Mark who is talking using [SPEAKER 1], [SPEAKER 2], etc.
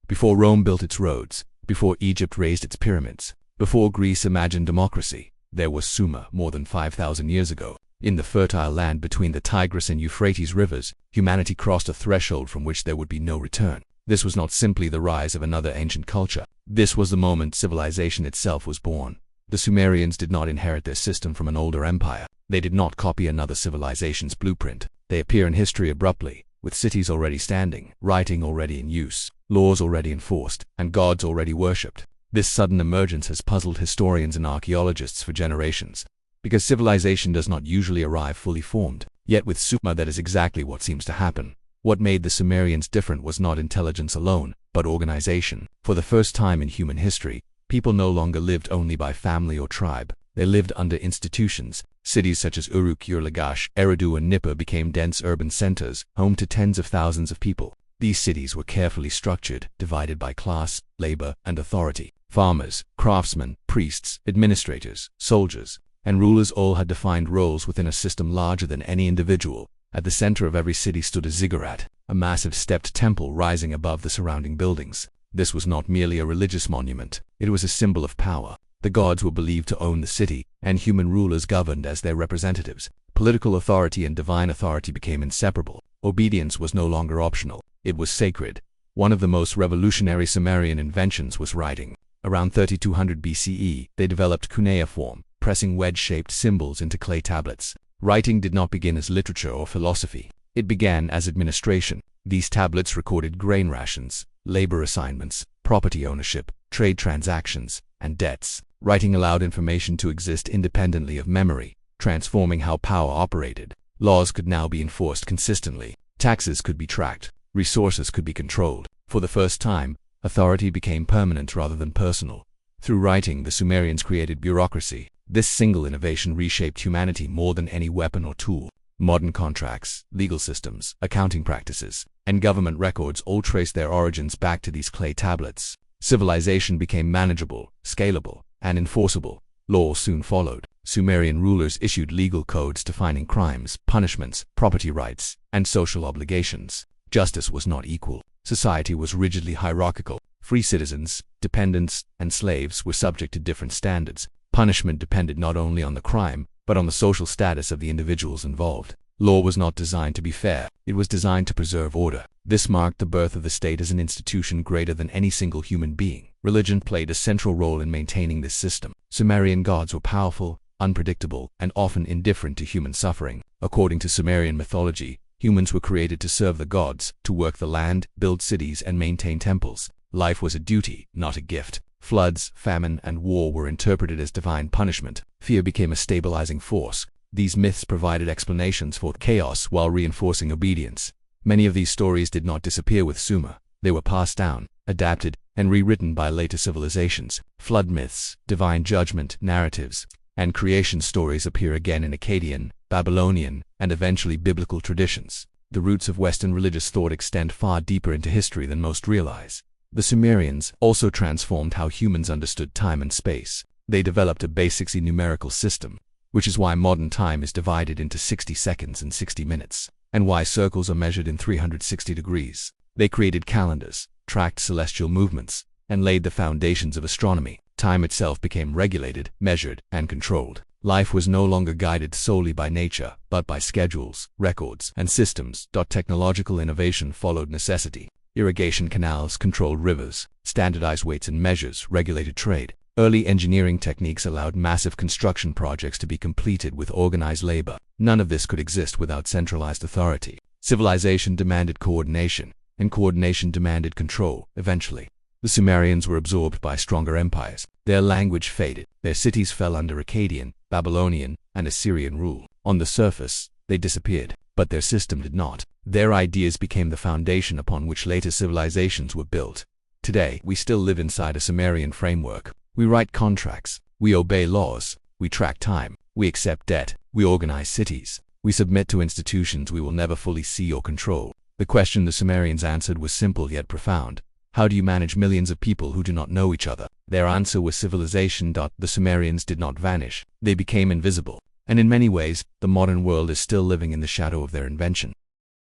[SPEAKER 1] Before Rome built its roads, before Egypt raised its pyramids, before Greece imagined democracy, there was Sumer more than 5,000 years ago. In the fertile land between the Tigris and Euphrates rivers, humanity crossed a threshold from which there would be no return. This was not simply the rise of another ancient culture. This was the moment civilization itself was born. The Sumerians did not inherit their system from an older empire. They did not copy another civilization's blueprint. They appear in history abruptly, with cities already standing, writing already in use, laws already enforced, and gods already worshipped. This sudden emergence has puzzled historians and archaeologists for generations, because civilization does not usually arrive fully formed. Yet with Sumer that is exactly what seems to happen. What made the Sumerians different was not intelligence alone, but organization. For the first time in human history, people no longer lived only by family or tribe. They lived under institutions. Cities such as Uruk, Ur-Lagash, Eridu, and Nippur became dense urban centers, home to tens of thousands of people. These cities were carefully structured, divided by class, labor, and authority. Farmers, craftsmen, priests, administrators, soldiers, and rulers all had defined roles within a system larger than any individual. At the center of every city stood a ziggurat, a massive stepped temple rising above the surrounding buildings. This was not merely a religious monument, it was a symbol of power. The gods were believed to own the city, and human rulers governed as their representatives. Political authority and divine authority became inseparable. Obedience was no longer optional, it was sacred. One of the most revolutionary Sumerian inventions was writing. Around 3200 BCE, they developed cuneiform, pressing wedge-shaped symbols into clay tablets. Writing did not begin as literature or philosophy. It began as administration. These tablets recorded grain rations, labor assignments, property ownership, trade transactions, and debts. Writing allowed information to exist independently of memory, transforming how power operated. Laws could now be enforced consistently. Taxes could be tracked. Resources could be controlled. For the first time, authority became permanent rather than personal. Through writing, the Sumerians created bureaucracy. This single innovation reshaped humanity more than any weapon or tool. Modern contracts, legal systems, accounting practices, and government records all trace their origins back to these clay tablets. Civilization became manageable, scalable, and enforceable. Law soon followed. Sumerian rulers issued legal codes defining crimes, punishments, property rights, and social obligations. Justice was not equal. Society was rigidly hierarchical. Free citizens, dependents, and slaves were subject to different standards. Punishment depended not only on the crime, but on the social status of the individuals involved. Law was not designed to be fair, it was designed to preserve order. This marked the birth of the state as an institution greater than any single human being. Religion played a central role in maintaining this system. Sumerian gods were powerful, unpredictable, and often indifferent to human suffering. According to Sumerian mythology, humans were created to serve the gods, to work the land, build cities, and maintain temples. Life was a duty, not a gift. Floods, famine, and war were interpreted as divine punishment. Fear became a stabilizing force. These myths provided explanations for chaos while reinforcing obedience. Many of these stories did not disappear with Sumer. They were passed down, adapted, and rewritten by later civilizations. Flood myths, divine judgment narratives, and creation stories appear again in Akkadian, Babylonian, and eventually biblical traditions. The roots of Western religious thought extend far deeper into history than most realize. The Sumerians also transformed how humans understood time and space. They developed a basically numerical system, which is why modern time is divided into 60 seconds and 60 minutes, and why circles are measured in 360 degrees. They created calendars, tracked celestial movements, and laid the foundations of astronomy. Time itself became regulated, measured, and controlled. Life was no longer guided solely by nature, but by schedules, records, and systems. Technological innovation followed necessity. Irrigation canals controlled rivers, standardized weights and measures regulated trade. Early engineering techniques allowed massive construction projects to be completed with organized labor. None of this could exist without centralized authority. Civilization demanded coordination, and coordination demanded control. Eventually, the Sumerians were absorbed by stronger empires. Their language faded. Their cities fell under Akkadian, Babylonian, and Assyrian rule. On the surface, they disappeared, but their system did not. Their ideas became the foundation upon which later civilizations were built. Today, we still live inside a Sumerian framework. We write contracts, we obey laws, we track time, we accept debt, we organize cities, we submit to institutions we will never fully see or control. The question the Sumerians answered was simple yet profound. How do you manage millions of people who do not know each other? Their answer was civilization. The Sumerians did not vanish. They became invisible. And in many ways, the modern world is still living in the shadow of their invention.